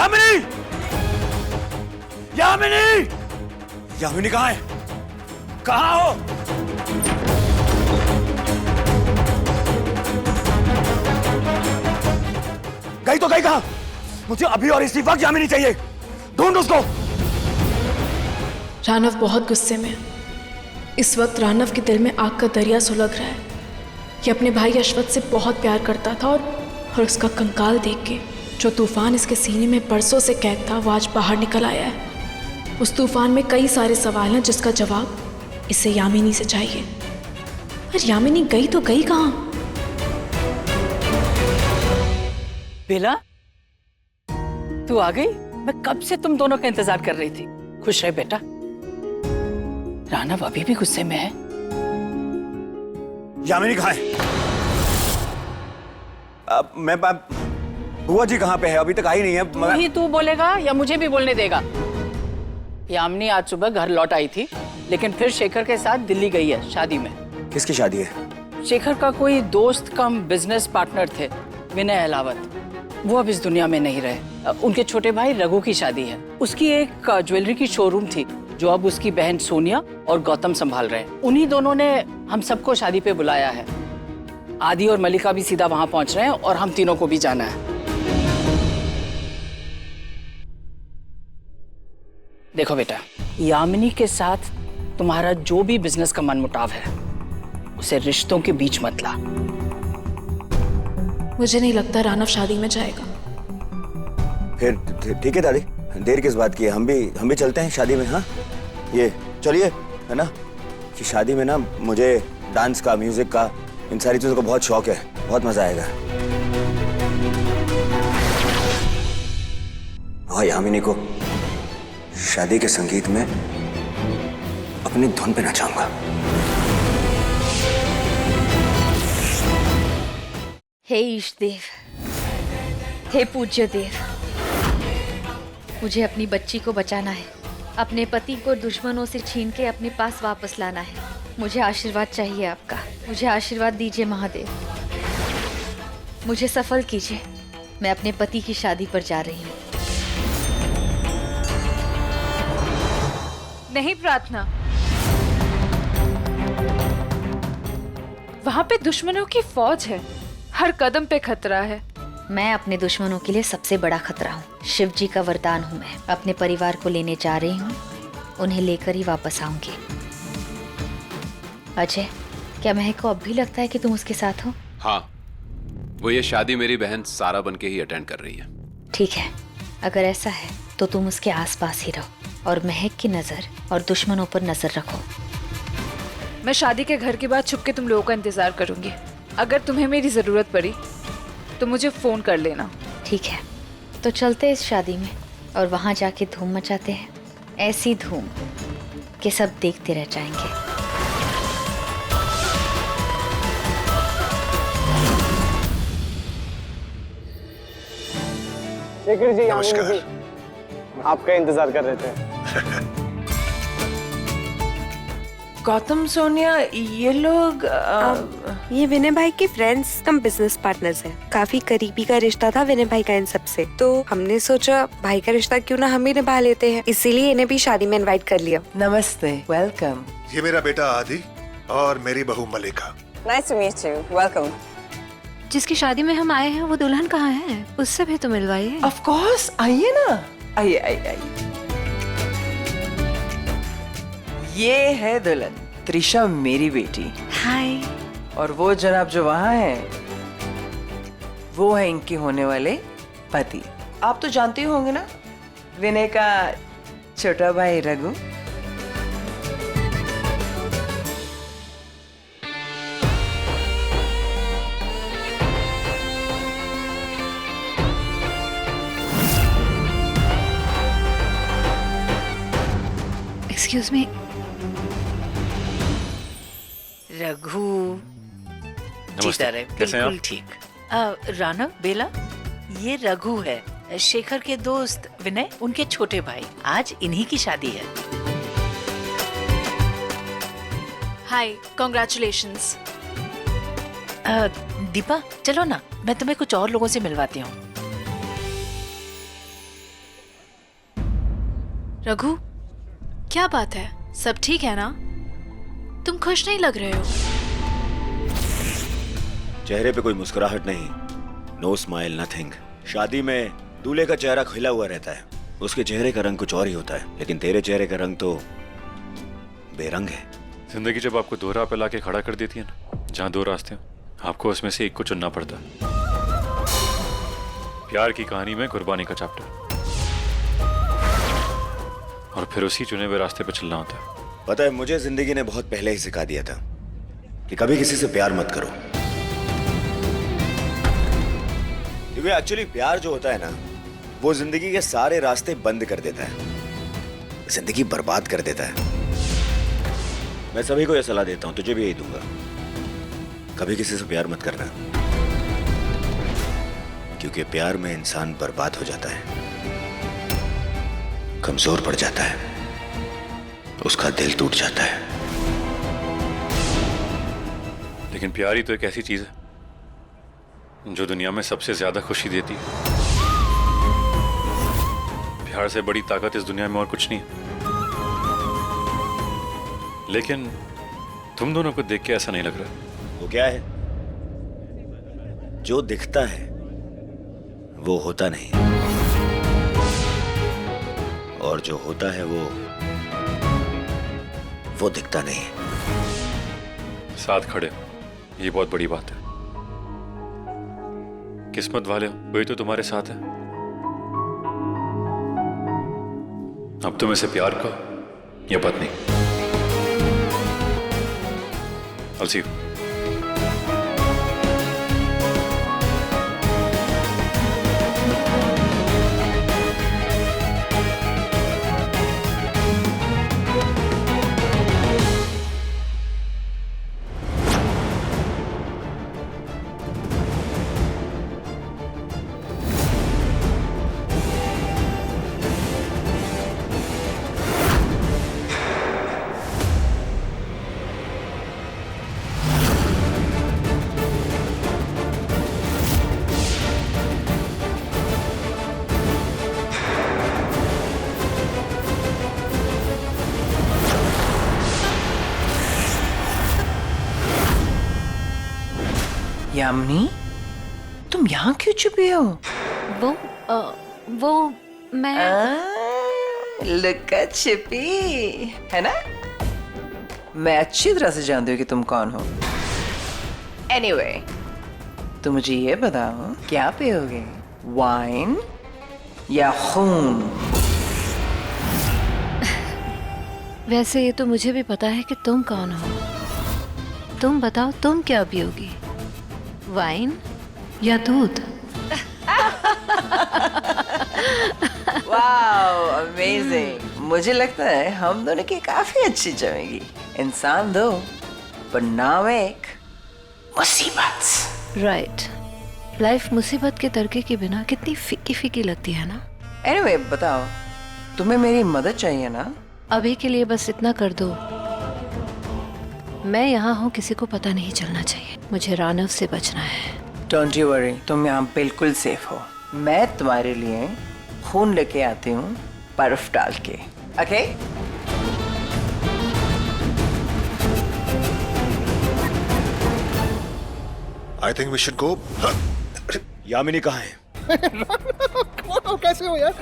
यामिनी! यामिनी! यामिनी कहाँ है? कहाँ हो? गई तो गई कहाँ? मुझे अभी और इसी वक्त यामिनी चाहिए। ढूंढ उसको। रानव बहुत गुस्से में। इस वक्त रानव के दिल में आग का दरिया सुलग रहा है। ये अपने भाई अश्वथ से बहुत प्यार करता था और उसका कंकाल देख के जो तूफान इसके सीने में बरसों से कैद था वो आज बाहर निकल आया है। उस तूफान में कई सारे सवाल हैं जिसका जवाब इसे यामिनी से चाहिए। पर यामिनी गई तो गई कहाँ? बेला, तू आ गई? मैं कब से तुम दोनों का इंतजार कर रही थी। खुश रहे बेटा। रानव अभी भी गुस्से में है। यामिनी कहाँ है? बुआ जी कहाँ पे है? अभी तक आई नहीं है। तू बोलेगा या मुझे भी बोलने देगा? यामिनी आज सुबह घर लौट आई थी, लेकिन फिर शेखर के साथ दिल्ली गई है शादी में। किसकी शादी है? शेखर का कोई दोस्त कम बिजनेस पार्टनर थे, विनय अहलावत। वो अब इस दुनिया में नहीं रहे। उनके छोटे भाई रघु की शादी है। उसकी एक ज्वेलरी की शोरूम थी जो अब उसकी बहन सोनिया और गौतम संभाल रहे हैं। उन्हीं दोनों ने हम सबको शादी पे बुलाया है। आदि और मलिका भी सीधा वहां पहुंच रहे हैं और हम तीनों को भी जाना है। देखो बेटा, यामिनी के साथ तुम्हारा जो भी बिजनेस का मनमुटाव है उसे रिश्तों के बीच मत ला। मुझे नहीं लगता रानव शादी में जाएगा। फिर ठीक है दादी, देर किस बात की है? हम भी चलते हैं शादी में। हाँ, ये चलिए, है ना? कि शादी में ना मुझे डांस का, म्यूजिक का, इन सारी चीजों का बहुत शौक है। बहुत मजा आएगा। और यामिनी को शादी के संगीत में अपनी धुन पे नचाऊंगा। हे ईश देव, हे पूज्य देव, मुझे अपनी बच्ची को बचाना है। अपने पति को दुश्मनों से छीन के अपने पास वापस लाना है। मुझे आशीर्वाद चाहिए आपका। मुझे आशीर्वाद दीजिए महादेव। मुझे सफल कीजिए। मैं अपने पति की शादी पर जा रही हूँ। नहीं प्रार्थना, वहां पे दुश्मनों की फौज है। हर कदम पे खतरा है। मैं अपने दुश्मनों के लिए सबसे बड़ा खतरा हूँ। शिव जी का वरदान हूँ मैं। अपने परिवार को लेने जा रही हूँ। उन्हें लेकर ही वापस आऊंगी। अजय, क्या महक को अब भी लगता है कि तुम उसके साथ हो? हाँ, वो ये शादी मेरी बहन सारा बन के ही अटेंड कर रही है। ठीक है, अगर ऐसा है तो तुम उसके आसपास ही रहो और महक की नजर और दुश्मनों पर नजर रखो। मैं शादी के घर के बाद छुप के तुम लोगों का इंतजार करूंगी। अगर तुम्हें मेरी जरूरत पड़ी तो मुझे फोन कर लेना। ठीक है, तो चलते हैं इस शादी में और वहां जाके धूम मचाते हैं। ऐसी धूम कि सब देखते रह जाएंगे। शेखर जी, नमस्कार। आपका इंतजार कर रहे थे। गौतम, सोनिया, ये लोग ये विनय भाई के फ्रेंड्स कम बिजनेस पार्टनर्स हैं। काफी करीबी का रिश्ता था विनय भाई का इन सबसे, तो हमने सोचा भाई का रिश्ता क्यों ना हम ही निभा लेते हैं, इसीलिए इन्हें भी शादी में इनवाइट कर लिया। नमस्ते, वेलकम। ये मेरा बेटा आदि और मेरी बहू Malika. Nice to meet you, welcome. जिसकी शादी में हम आए हैं वो दुल्हन कहाँ है? उससे भी तो मिलवाइए। ऑफ कोर्स, आइए ना, आइए आइए आइए। ये है दुल्हन त्रिशा, मेरी बेटी। हाय। और वो जनाब जो वहाँ है वो है इनके होने वाले पति। आप तो जानते ही होंगे ना, विनय का छोटा भाई रघु। Excuse me. रघु बिल्कुल ठीक। रानव, बेला, ये रघु है, शेखर के दोस्त विनय, उनके छोटे भाई। आज इन्हीं की शादी है। हाय, कॉन्ग्रेचुलेशंस। दीपा, चलो ना, मैं तुम्हें कुछ और लोगों से मिलवाती हूँ। रघु, क्या बात है? सब ठीक है ना? तुम खुश नहीं लग रहे हो। चेहरे पे कोई मुस्कुराहट नहीं, नो स्माइल, नथिंग। शादी में दूल्हे का चेहरा खिला हुआ रहता है, उसके चेहरे का रंग कुछ और ही होता है, लेकिन तेरे चेहरे का रंग तो बेरंग है। जिंदगी जब आपको दो राह पे लाके खड़ा कर देती है ना, जहाँ दो रास्ते हो, आपको उसमें से एक को चुनना पड़ता है। प्यार की कहानी में कुर्बानी का चैप्टर, और फिर उसी चुने हुए रास्ते पे चलना होता है। पता है, मुझे जिंदगी ने बहुत पहले ही सिखा दिया था कि कभी किसी से प्यार मत करो, क्योंकि एक्चुअली प्यार जो होता है ना, वो जिंदगी के सारे रास्ते बंद कर देता है, जिंदगी बर्बाद कर देता है। मैं सभी को यह सलाह देता हूं, तुझे भी यही दूंगा, कभी किसी से प्यार मत करना, क्योंकि प्यार में इंसान बर्बाद हो जाता है, कमजोर पड़ जाता है, उसका दिल टूट जाता है। लेकिन प्यार ही तो एक ऐसी चीज है जो दुनिया में सबसे ज्यादा खुशी देती है। प्यार से बड़ी ताकत इस दुनिया में और कुछ नहीं है। लेकिन तुम दोनों को देख के ऐसा नहीं लग रहा। वो क्या है? जो दिखता है वो होता नहीं, और जो होता है वो दिखता नहीं है। साथ खड़े हो, ये बहुत बड़ी बात है। किस्मत वाले हो, वही तो तुम्हारे साथ है। अब तुम इसे प्यार कहो या पत्नी, I'll see you. यामिनी, तुम यहाँ क्यों छुपी हो? वो मैं लुका छिपी है ना? मैं अच्छी तरह से जानती हूँ कि तुम कौन हो। एनीवे, तो मुझे ये बताओ, क्या पियोगे, वाइन या खून? वैसे ये तो मुझे भी पता है कि तुम कौन हो। तुम बताओ, तुम क्या पियोगी, वाइन या दूध? Wow, amazing. मुझे लगता है हम दोनों की काफी अच्छी जमेगी। इंसान दो, पर नाम एक, मुसीबत। राइट। लाइफ मुसीबत के तड़के के बिना कितनी फीकी फीकी लगती है ना। एनीवे, बताओ, तुम्हें मेरी मदद चाहिए ना? अभी के लिए बस इतना कर दो, मैं यहाँ हूँ, किसी को पता नहीं चलना चाहिए। मुझे रानव से बचना है। डोंट यू वरी, तुम यहाँ बिल्कुल सेफ हो। मैं तुम्हारे लिए खून लेके आती हूँ, बर्फ डाल के। Okay? I think we should go. Yamini कहाँ है? कैसे हो यार?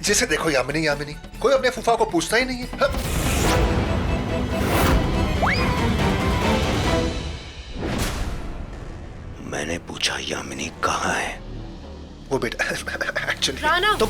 जैसे देखो, यामिनी यामिनी, कोई अपने फूफा को पूछता ही नहीं है। मैंने पूछा यामिनी कहाँ है? वो बेटा एक्चुअली रानव,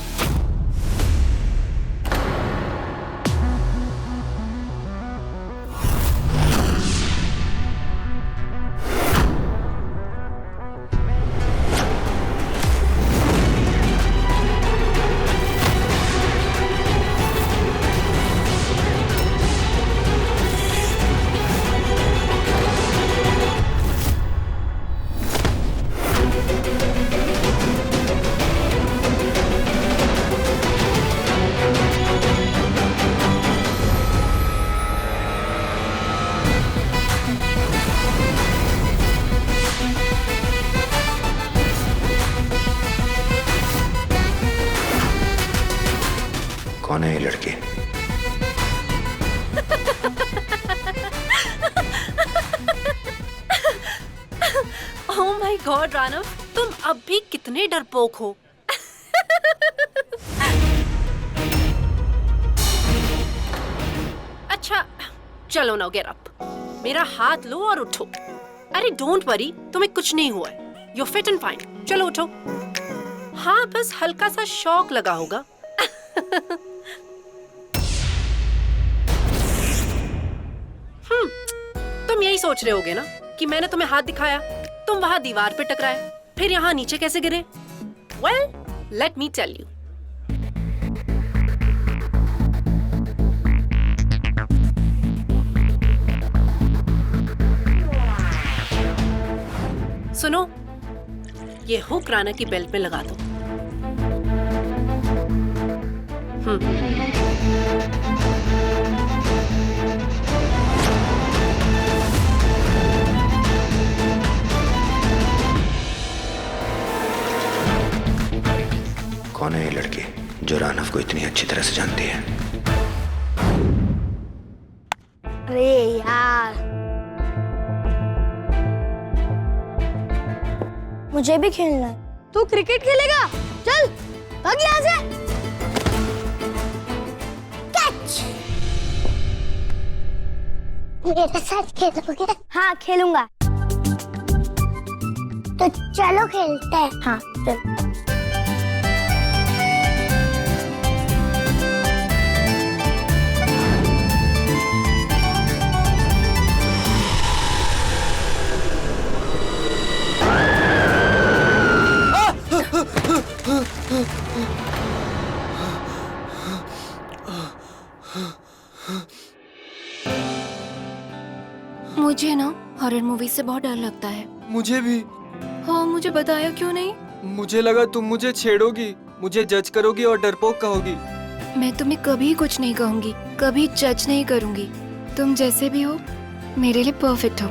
गॉड रानव, तुम अब भी कितने डरपोक हो। अच्छा चलो नाउ गेट अप, मेरा हाथ लो और उठो। अरे डोंट वरी, तुम्हें कुछ नहीं हुआ है, यू फिट एंड फाइन। चलो उठो। हाँ बस हल्का सा शॉक लगा होगा। तुम यही सोच रहे होगे ना कि मैंने तुम्हें हाथ दिखाया, तुम वहां दीवार पे टकराए, फिर यहाँ नीचे कैसे गिरे? Well let me tell you. सुनो, ये हुक राना की बेल्ट में लगा दो। कौन है ये लड़की जो रानव को इतनी अच्छी तरह से जानती है? अरे यार, मुझे भी खेलना है। तू क्रिकेट खेलेगा? चल भाग यहाँ से। कैच। मेरे साथ खेलोगे? हाँ खेलूंगा। तो चलो खेलते हैं। हाँ चल। मुझे ना हॉरर मूवी से बहुत डर लगता है। मुझे भी। हाँ, मुझे बताया क्यों नहीं? मुझे लगा तुम मुझे छेड़ोगी, मुझे जज करोगी और डरपोक कहोगी। मैं तुम्हें कभी कुछ नहीं कहूंगी, कभी जज नहीं करूंगी। तुम जैसे भी हो मेरे लिए परफेक्ट हो।